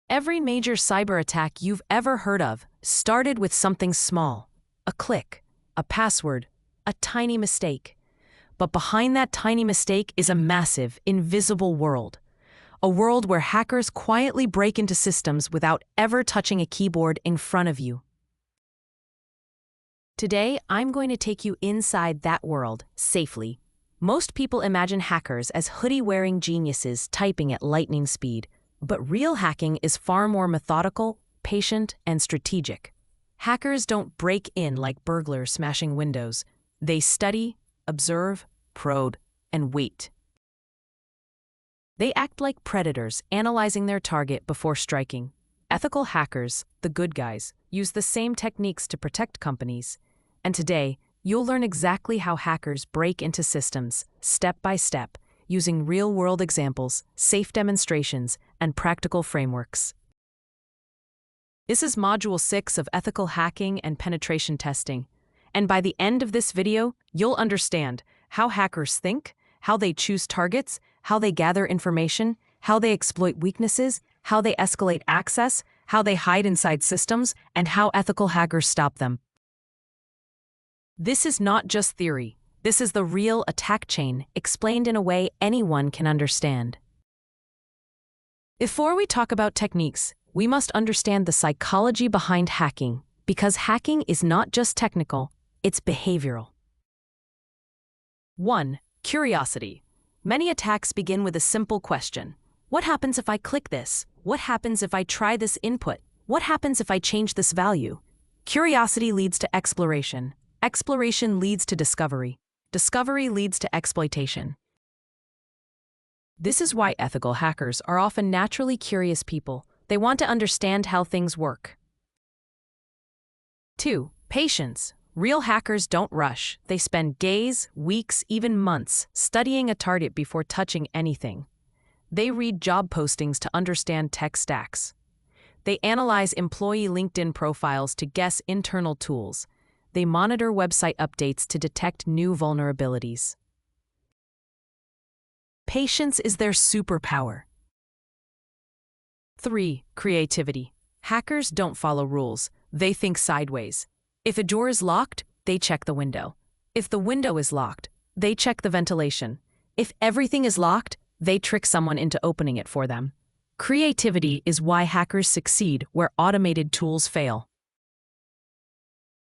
Every major cyber attack you've ever heard of started with something small: a click, a password, a tiny mistake. But behind that tiny mistake is a massive, invisible world. A world where hackers quietly break into systems without ever touching a keyboard in front of you. Today, I'm going to take you inside that world, safely. Most people imagine hackers as hoodie-wearing geniuses typing at lightning speed. But real hacking is far more methodical, patient, and strategic. Hackers don't break in like burglars smashing windows. They study, observe, probe, and wait. They act like predators, analyzing their target before striking. Ethical hackers, the good guys, use the same techniques to protect companies. And today, you'll learn exactly how hackers break into systems, step by step, using real-world examples, safe demonstrations, and practical frameworks. This is Module 6 of Ethical Hacking and Penetration Testing. And by the end of this video, you'll understand how hackers think, how they choose targets, how they gather information, how they exploit weaknesses, how they escalate access, how they hide inside systems, and how ethical hackers stop them. This is not just theory. This is the real attack chain, explained in a way anyone can understand. Before we talk about techniques, we must understand the psychology behind hacking, because hacking is not just technical, it's behavioral. 1. Curiosity. Many attacks begin with a simple question. What happens if I click this? What happens if I try this input? What happens if I change this value? Curiosity leads to exploration. Exploration leads to discovery. Discovery leads to exploitation. This is why ethical hackers are often naturally curious people. They want to understand how things work. 2. Patience. Real hackers don't rush. They spend days, weeks, even months studying a target before touching anything. They read job postings to understand tech stacks. They analyze employee LinkedIn profiles to guess internal tools. They monitor website updates to detect new vulnerabilities. Patience is their superpower. 3. Creativity. Hackers don't follow rules. They think sideways. If a door is locked, they check the window. If the window is locked, they check the ventilation. If everything is locked, they trick someone into opening it for them. Creativity is why hackers succeed where automated tools fail.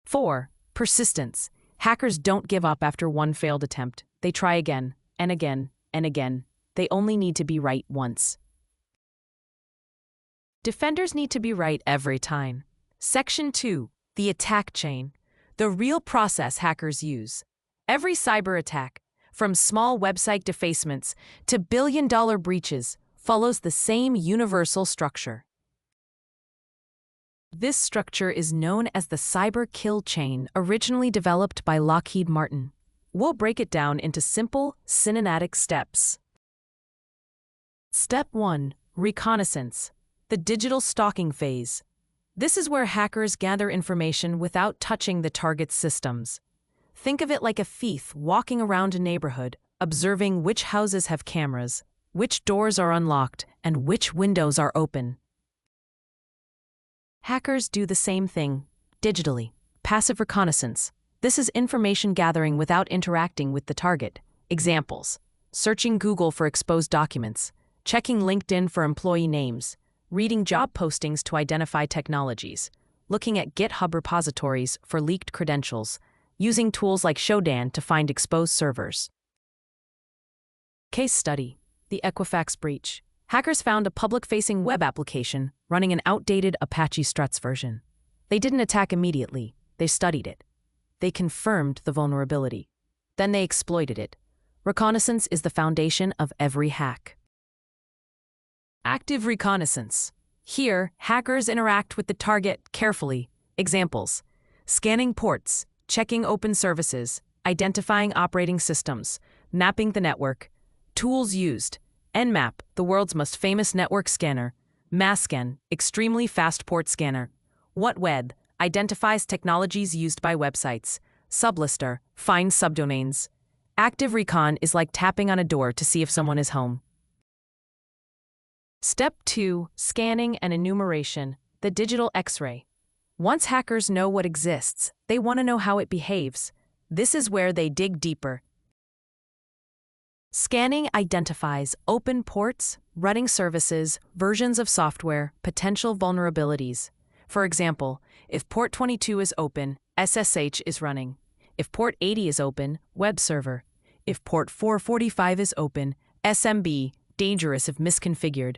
4. Persistence. Hackers don't give up after one failed attempt. They try again, and again, and again. They only need to be right once. Defenders need to be right every time. Section 2. The attack chain. The real process hackers use. Every cyber attack, from small website defacements to billion-dollar breaches, follows the same universal structure. This structure is known as the cyber kill chain, originally developed by Lockheed Martin. We'll break it down into simple, cinematic steps. Step 1. Reconnaissance. The digital stalking phase. This is where hackers gather information without touching the target's systems. Think of it like a thief walking around a neighborhood, observing which houses have cameras, which doors are unlocked, and which windows are open. Hackers do the same thing, digitally. Passive reconnaissance. This is information gathering without interacting with the target. Examples: searching Google for exposed documents, checking LinkedIn for employee names, reading job postings to identify technologies, looking at GitHub repositories for leaked credentials, using tools like Shodan to find exposed servers. Case study: the Equifax breach. Hackers found a public-facing web application running an outdated Apache Struts version. They didn't attack immediately. They studied it. They confirmed the vulnerability. Then they exploited it. Reconnaissance is the foundation of every hack. Active reconnaissance. Here, hackers interact with the target carefully. Examples: scanning ports, checking open services, identifying operating systems, mapping the network. Tools used: Nmap, the world's most famous network scanner; Masscan, extremely fast port scanner; WhatWeb, identifies technologies used by websites; Sublister, finds subdomains. Active recon is like tapping on a door to see if someone is home. Step 2. Scanning and enumeration, the digital X-ray. Once hackers know what exists, they want to know how it behaves. This is where they dig deeper. Scanning identifies open ports, running services, versions of software, potential vulnerabilities. For example, if port 22 is open, SSH is running. If port 80 is open, web server. If port 445 is open, SMB, dangerous if misconfigured.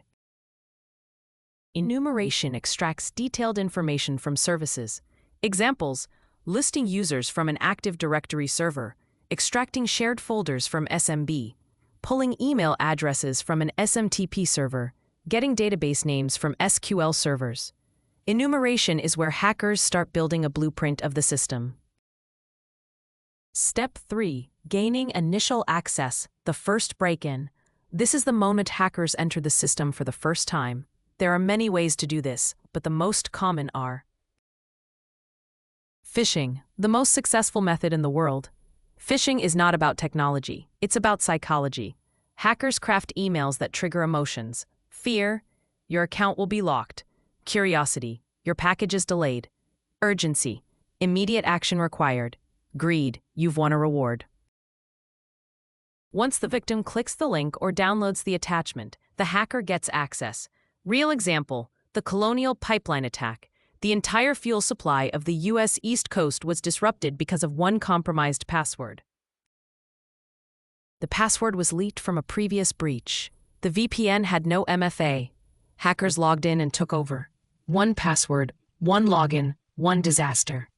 Enumeration extracts detailed information from services. Examples: listing users from an Active Directory server, extracting shared folders from SMB, pulling email addresses from an SMTP server, getting database names from SQL servers. Enumeration is where hackers start building a blueprint of the system. Step 3. Gaining initial access, the first break-in. This is the moment hackers enter the system for the first time. There are many ways to do this, but the most common are: phishing, the most successful method in the world. Phishing is not about technology, it's about psychology. Hackers craft emails that trigger emotions. Fear, your account will be locked. Curiosity, your package is delayed. Urgency, immediate action required. Greed, you've won a reward. Once the victim clicks the link or downloads the attachment, the hacker gets access. Real example, the Colonial Pipeline attack. The entire fuel supply of the U.S. East Coast was disrupted because of one compromised password. The password was leaked from a previous breach. The VPN had no MFA. Hackers logged in and took over. One password, one login, one disaster.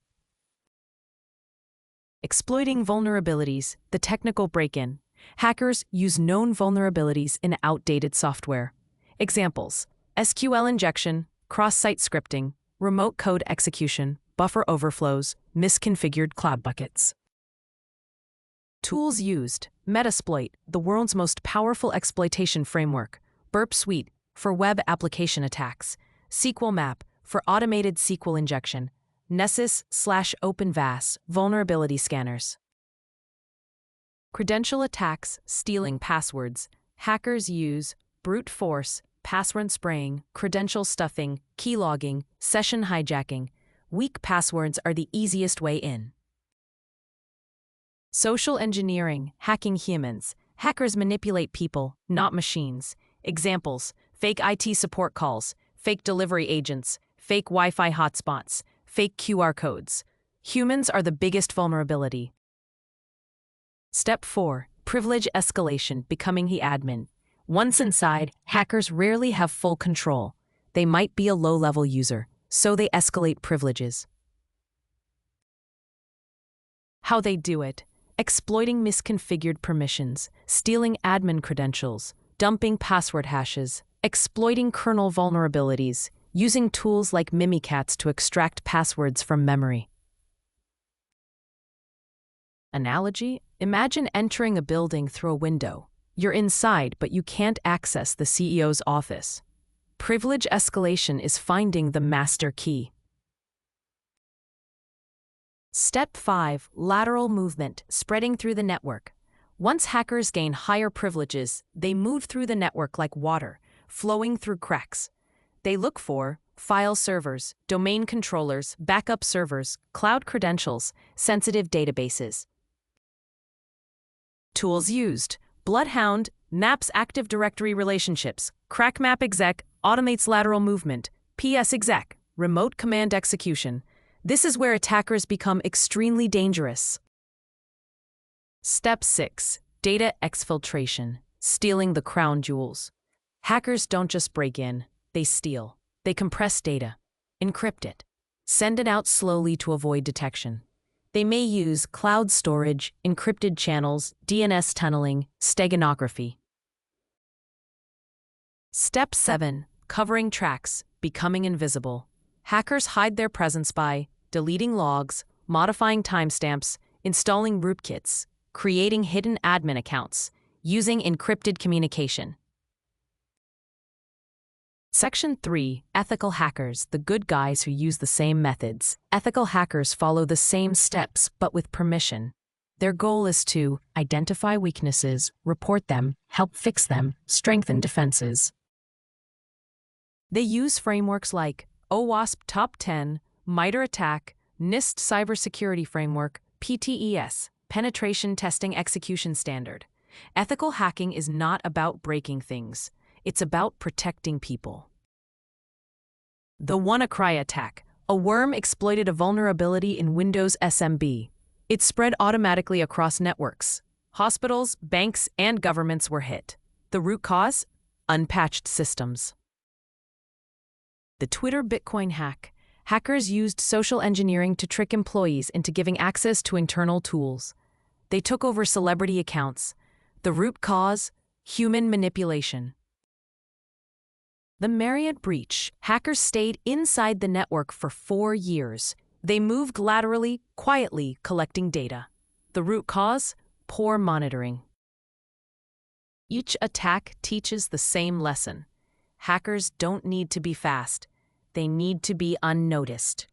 Exploiting vulnerabilities, the technical break-in. Hackers use known vulnerabilities in outdated software. Examples: SQL injection, cross-site scripting, remote code execution, buffer overflows, misconfigured cloud buckets. Tools used: Metasploit, the world's most powerful exploitation framework. Burp Suite, for web application attacks. Nmap, for automated SQL injection. Nessus/OpenVAS, vulnerability scanners. Credential attacks, stealing passwords. Hackers use brute force, password spraying, credential stuffing, keylogging, session hijacking. Weak passwords are the easiest way in. Social engineering, hacking humans. Hackers manipulate people, not machines. Examples: fake IT support calls, fake delivery agents, fake Wi-Fi hotspots, fake QR codes. Humans are the biggest vulnerability. Step 4. Privilege escalation, becoming the admin. Once inside, hackers rarely have full control. They might be a low-level user, so they escalate privileges. How they do it: exploiting misconfigured permissions, stealing admin credentials, dumping password hashes, exploiting kernel vulnerabilities, using tools like Mimikatz to extract passwords from memory. Analogy: imagine entering a building through a window. You're inside, but you can't access the CEO's office. Privilege escalation is finding the master key. Step 5. Lateral movement, spreading through the network. Once hackers gain higher privileges, they move through the network like water, flowing through cracks. They look for file servers, domain controllers, backup servers, cloud credentials, sensitive databases. Tools used: Bloodhound maps Active Directory relationships. CrackMap exec automates lateral movement. PS exec, remote command execution. This is where attackers become extremely dangerous. Step 6. Data exfiltration, stealing the crown jewels. Hackers don't just break in, they steal. They compress data, encrypt it, send it out slowly to avoid detection. They may use cloud storage, encrypted channels, DNS tunneling, steganography. Step 7. Covering tracks, becoming invisible. Hackers hide their presence by deleting logs, modifying timestamps, installing rootkits, creating hidden admin accounts, using encrypted communication. Section 3. Ethical hackers, the good guys who use the same methods. Ethical hackers follow the same steps, but with permission. Their goal is to identify weaknesses, report them, help fix them, strengthen defenses. They use frameworks like OWASP Top 10, MITRE ATT&CK, NIST Cybersecurity Framework, PTES, Penetration Testing Execution Standard. Ethical hacking is not about breaking things. It's about protecting people. The WannaCry attack. A worm exploited a vulnerability in Windows SMB. It spread automatically across networks. Hospitals, banks, and governments were hit. The root cause? Unpatched systems. The Twitter Bitcoin hack. Hackers used social engineering to trick employees into giving access to internal tools. They took over celebrity accounts. The root cause? Human manipulation. The Marriott breach. Hackers stayed inside the network for 4 years. They moved laterally, quietly collecting data. The root cause? Poor monitoring. Each attack teaches the same lesson. Hackers don't need to be fast. They need to be unnoticed.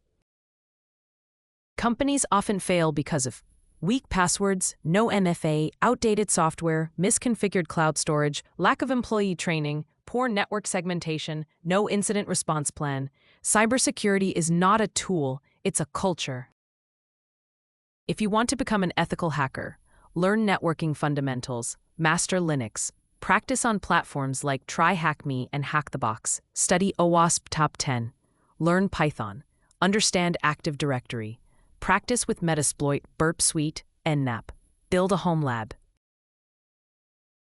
Companies often fail because of weak passwords, no MFA, outdated software, misconfigured cloud storage, lack of employee training, poor network segmentation, no incident response plan. Cybersecurity is not a tool, it's a culture. If you want to become an ethical hacker, learn networking fundamentals, master Linux, practice on platforms like TryHackMe and HackTheBox, study OWASP Top 10, learn Python, understand Active Directory, practice with Metasploit, Burp Suite, Nmap, build a home lab.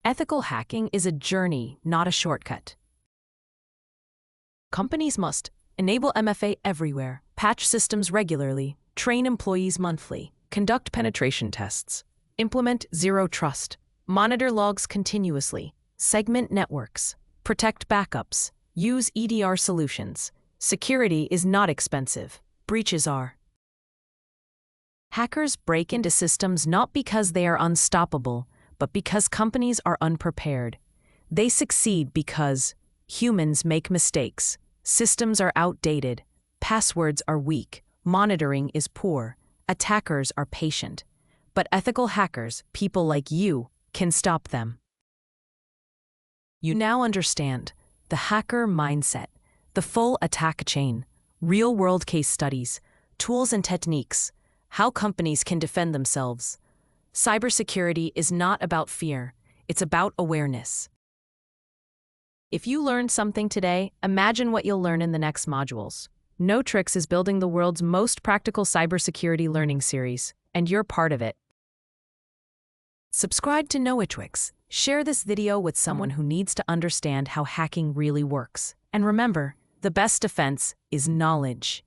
Ethical hacking is a journey, not a shortcut. Companies must enable MFA everywhere, patch systems regularly, train employees monthly, conduct penetration tests, implement zero trust, monitor logs continuously, segment networks, protect backups, use EDR solutions. Security is not expensive, breaches are. Hackers break into systems not because they are unstoppable, but because companies are unprepared. They succeed because humans make mistakes, systems are outdated, passwords are weak, monitoring is poor, attackers are patient. But ethical hackers, people like you, can stop them. You now understand the hacker mindset, the full attack chain, real-world case studies, tools and techniques, how companies can defend themselves. Cybersecurity is not about fear, it's about awareness. If you learned something today, imagine what you'll learn in the next modules. Knowitrix is building the world's most practical cybersecurity learning series, and you're part of it. Subscribe to Knowitrix. Share this video with someone who needs to understand how hacking really works. And remember, the best defense is knowledge.